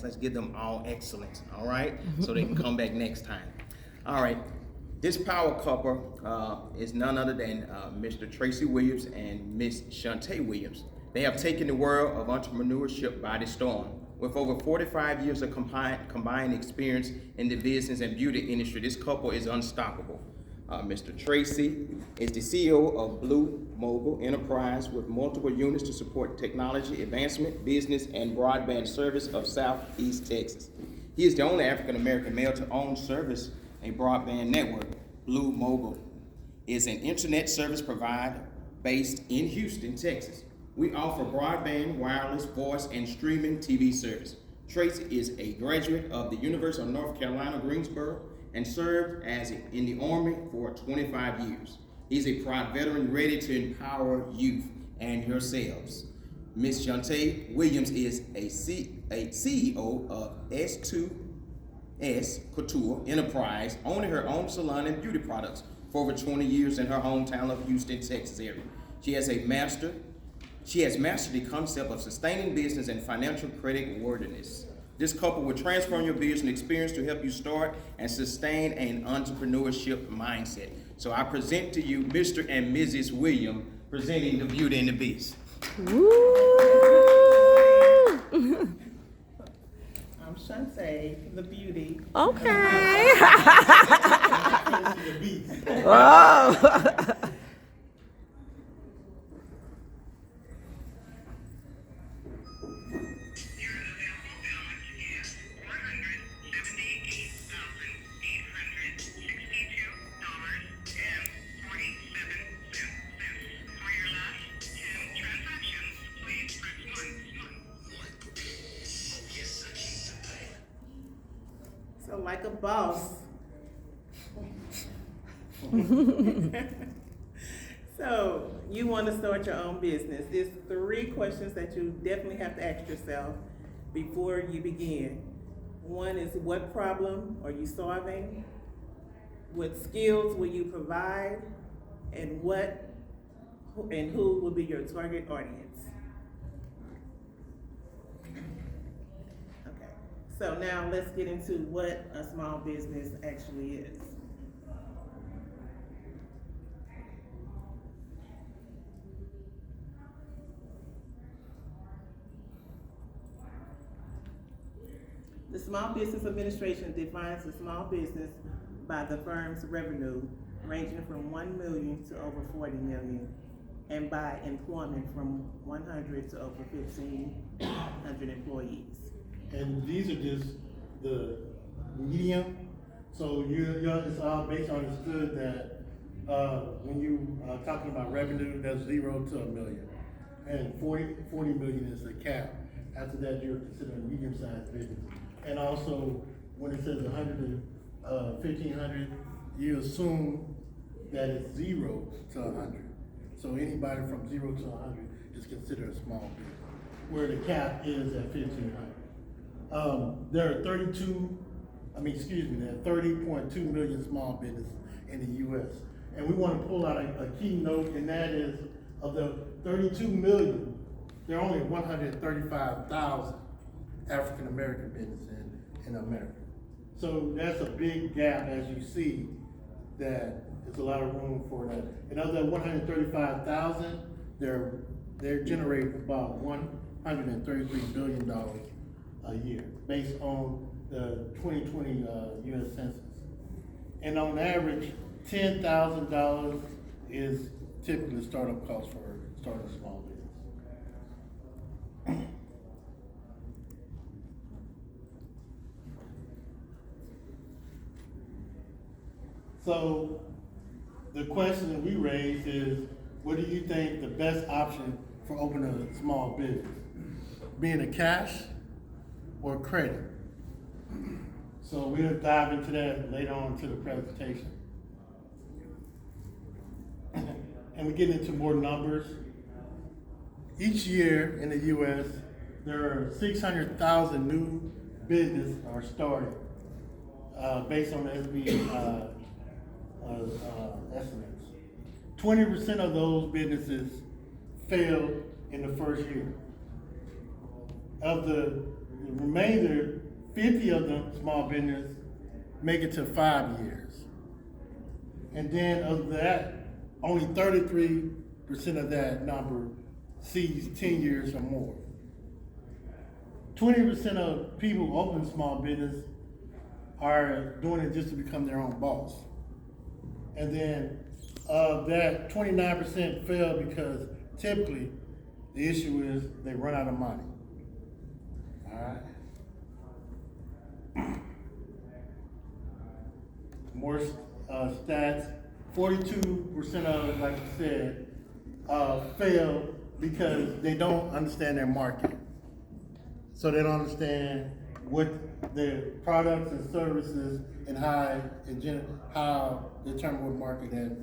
Let's give them all excellence, all right? So they can come back next time. All right, this power couple is none other than Mr. Tracey Williams and Miss Shantae Williams. They have taken the world of entrepreneurship by the storm. With over 45 years of combined experience in the business and beauty industry, this couple is unstoppable. Mr. Tracey is the CEO of Blue Mobile Enterprise with multiple units to support technology advancement, business, and broadband service of Southeast Texas. He is the only African-American male to own service a broadband network. Blue Mobile is an internet service provider based in Houston, Texas. We offer broadband, wireless, voice, and streaming TV service. Tracey is a graduate of the University of North Carolina, Greensboro, and served in the Army for 25 years. He's a proud veteran ready to empower youth and yourselves. Miss Shantae Williams is a CEO of S2S Couture Enterprise, owning her own salon and beauty products for over 20 years in her hometown of Houston, Texas area. She has mastered the concept of sustaining business and financial credit worthiness. This couple will transform your business experience to help you start and sustain an entrepreneurship mindset. So I present to you Mr. and Mrs. Williams, presenting the Beauty and the Beast. Woo! I'm Shantae, the beauty. Okay. The beast. Whoa. So like a boss. So you want to start your own business. There's 3 questions that you definitely have to ask yourself before you begin. One is, what problem are you solving? What skills will you provide? And who will be your target audience? Okay, so now let's get into what a small business actually is. The Small Business Administration defines a small business by the firm's revenue ranging from $1 million to over $40 million, and by employment from 100 to over 1,500 employees. And these are just the medium. So it's all based on understood that when you are talking about revenue, that's 0 to $1 million. And 40 million is the cap. After that, you're considered a medium-sized business. And also, when it says 100 to 1,500, you assume that it's 0 to 100. So anybody from 0 to 100 is considered a small business, where the cap is at 1,500. There are 30.2 million small businesses in the U.S. And we want to pull out a key note, and that is, of the 32 million, there are only 135,000 African American businesses in America. So that's a big gap, as you see, that there's a lot of room for that. And of that 135,000, they're generating about $133 billion a year, based on the 2020 U.S. Census. And on average, $10,000 is typically the startup cost for starting a small business. So the question that we raised is, what do you think the best option for opening a small business? Being a cash or credit? So we'll dive into that later on to the presentation. And we get into more numbers. Each year in the U.S., there are 600,000 new businesses are started based on the SB estimates. 20% of those businesses fail in the first year. Of the The remainder, 50 of them small business make it to 5 years. And then of that, only 33% of that number sees 10 years or more. 20% of people who open small business are doing it just to become their own boss. And then of that, 29% fail because typically the issue is they run out of money. All right. More stats. 42% of it, like you said, fail because they don't understand their market. So they don't understand what their products and services and how determine what market that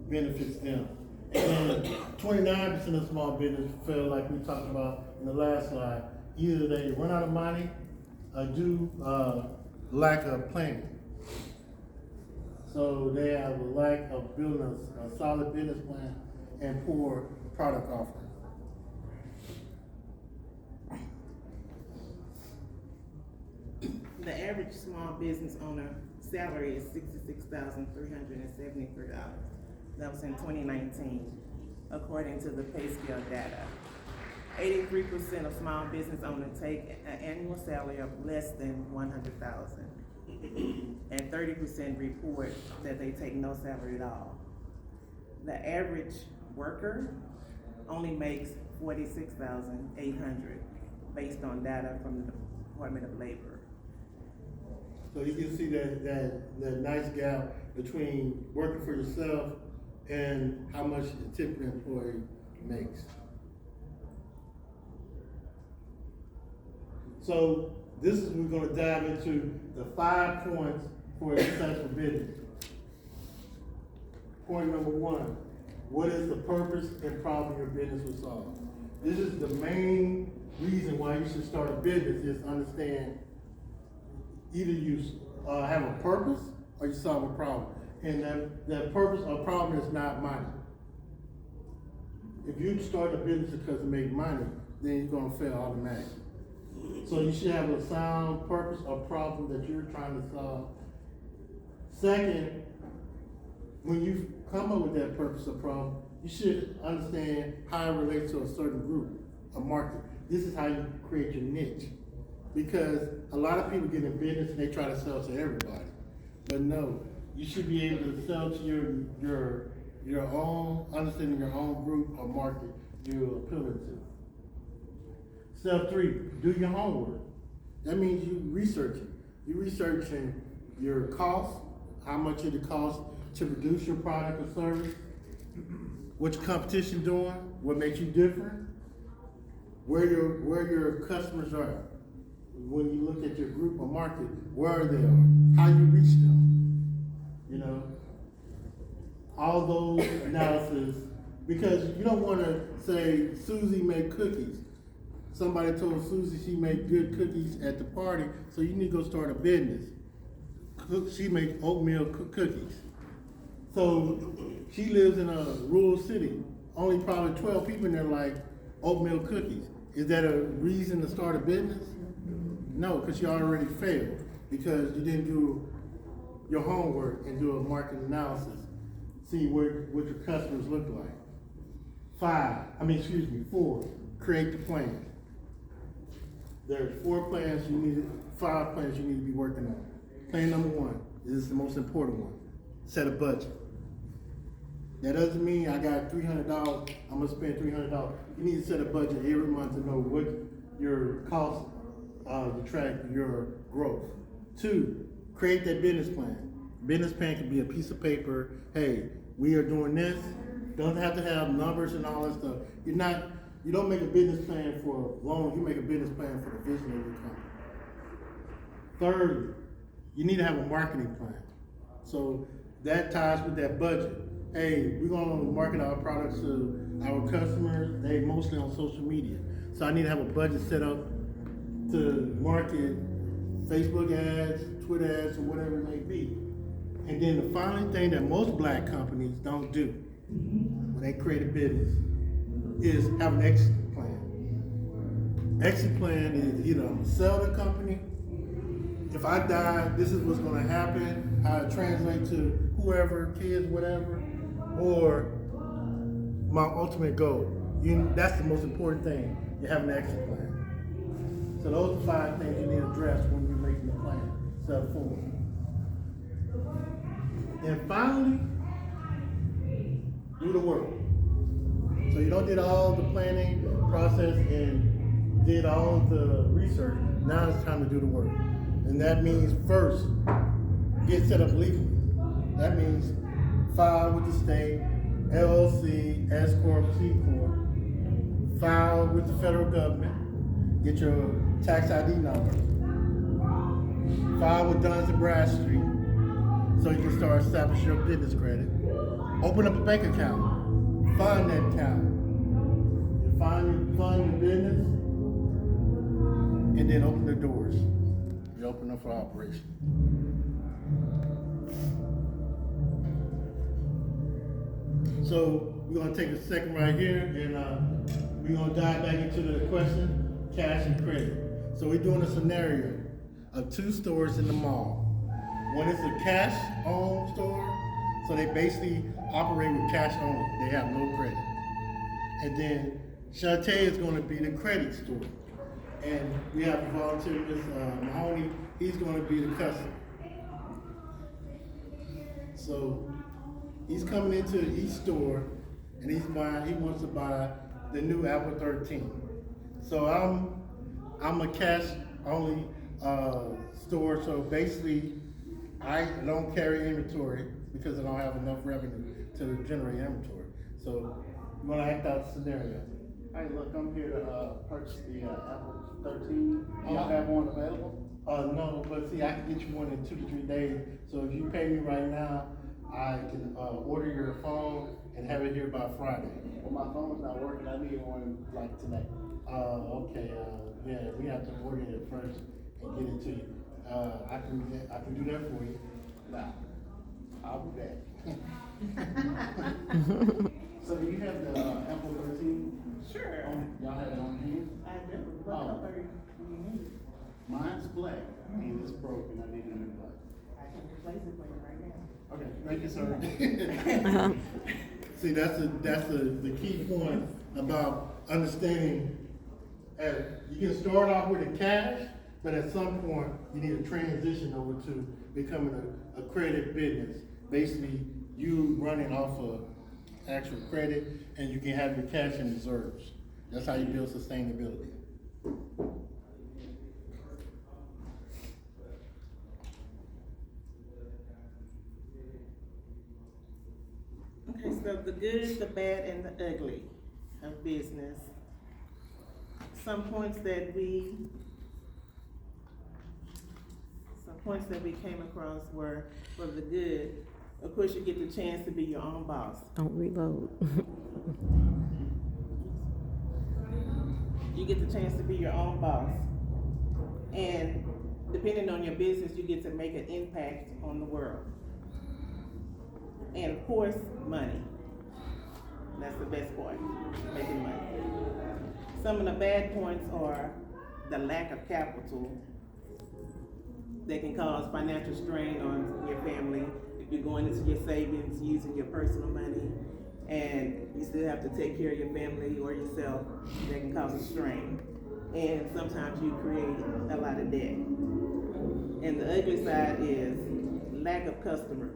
benefits them. And 29% of small business fail, like we talked about in the last slide. Either they run out of money or do lack of planning. So they have a lack of building a solid business plan and poor product offering. The average small business owner salary is $66,373. That was in 2019, according to the pay scale data. 83% of small business owners take an annual salary of less than $100,000. And 30% report that they take no salary at all. The average worker only makes $46,800 based on data from the Department of Labor. So you can see that nice gap between working for yourself and how much a typical employee makes. So this is, we're gonna dive into the 5 points for a successful business. Point number 1, what is the purpose and problem your business will solve? This is the main reason why you should start a business, is understand either you have a purpose or you solve a problem. And that purpose or problem is not money. If you start a business because it makes money, then you're gonna fail automatically. So you should have a sound purpose or problem that you're trying to solve. Second, when you come up with that purpose or problem, you should understand how it relates to a certain group, a market. This is how you create your niche. Because a lot of people get in business and they try to sell to everybody. But no, you should be able to sell to your own, understanding your own group or market you're appealing to. Step 3, do your homework. That means you research it. You're researching your cost, how much it costs to produce your product or service, what your competition doing, what makes you different, where your customers are. When you look at your group or market, where they are, how you reach them. You know, all those analysis, because you don't want to say Susie made cookies. Somebody told Susie she made good cookies at the party, so you need to go start a business. She makes oatmeal cookies. So she lives in a rural city. Only probably 12 people in there like oatmeal cookies. Is that a reason to start a business? No, because you already failed because you didn't do your homework and do a market analysis. See what your customers look like. 4, create the plan. There's 5 plans you need to be working on. Plan number 1, this is the most important one. Set a budget. That doesn't mean I got $300, I'm gonna spend $300. You need to set a budget every month to know what your costs to track your growth. 2, create that business plan. Business plan can be a piece of paper. Hey, we are doing this. Don't have to have numbers and all that stuff. You don't make a business plan for loans, you make a business plan for the vision of your company. 3rd, you need to have a marketing plan. So that ties with that budget. Hey, we're gonna market our products to our customers, they mostly on social media. So I need to have a budget set up to market Facebook ads, Twitter ads, or whatever it may be. And then the final thing that most black companies don't do when they create a business is have an exit plan. exit plan is either I'm gonna sell the company. If I die, this is what's gonna happen, how it translates to whoever, kids, whatever, or my ultimate goal. That's the most important thing, you have an exit plan. So those are 5 things you need to address when you're making the plan, step forward. And finally, do the work. So you don't did all the planning process and did all the research. Now it's time to do the work. And that means first, get set up legally. That means file with the state, LLC, S Corp, C Corp. File with the federal government. Get your tax ID number. File with Duns and Bradstreet so you can start establishing your business credit. Open up a bank account. Fund that account. You fund your business, and then open the doors. You open up for operation. So we're gonna take a second right here, and we're gonna dive back into the question, cash and credit. So we're doing a scenario of 2 stores in the mall. One is a cash-owned store, so they basically operate with cash only. They have no credit. And then Shantae is going to be the credit store. And we have a volunteer, Ms. Mahoney, he's going to be the customer. So he's coming into each store and he wants to buy the new Apple 13. So I'm a cash only store, so basically I don't carry inventory because I don't have enough revenue to generate inventory. So I'm gonna act out the scenario. Hey, look, I'm here to purchase the Apple 13. Do y'all have one available? No, but see, I can get you one in 2 to 3 days. So if you pay me right now, I can order your phone and have it here by Friday. Well, my phone's not working. I need one like today. Okay. Yeah, we have to order it first and get it to you. I can do that for you. Nah, I'll be back. So do you have the Apple 13? Sure. Y'all have it on hand? I do. What Oh. color do you need? Mine's black and it's broken. I need a new black. I can replace it for you right now. Okay, thank you, sir. See, that's the key point about understanding. You can start off with a cash, but at some point you need to transition over to becoming a credit business. Basically, you running off of actual credit, and you can have your cash in reserves. That's how you build sustainability. Okay, so the good, the bad, and the ugly of business. Some points that we came across were for the good. Of course, you get the chance to be your own boss. Don't reload. You get the chance to be your own boss. And depending on your business, you get to make an impact on the world. And of course, money. That's the best part, making money. Some of the bad points are the lack of capital that can cause financial strain on your family. If you're going into your savings, using your personal money, and you still have to take care of your family or yourself, that can cause a strain. And sometimes you create a lot of debt. And the ugly side is lack of customer.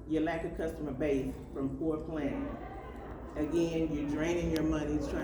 Your lack of customer base from poor planning. Again, you're draining your money trying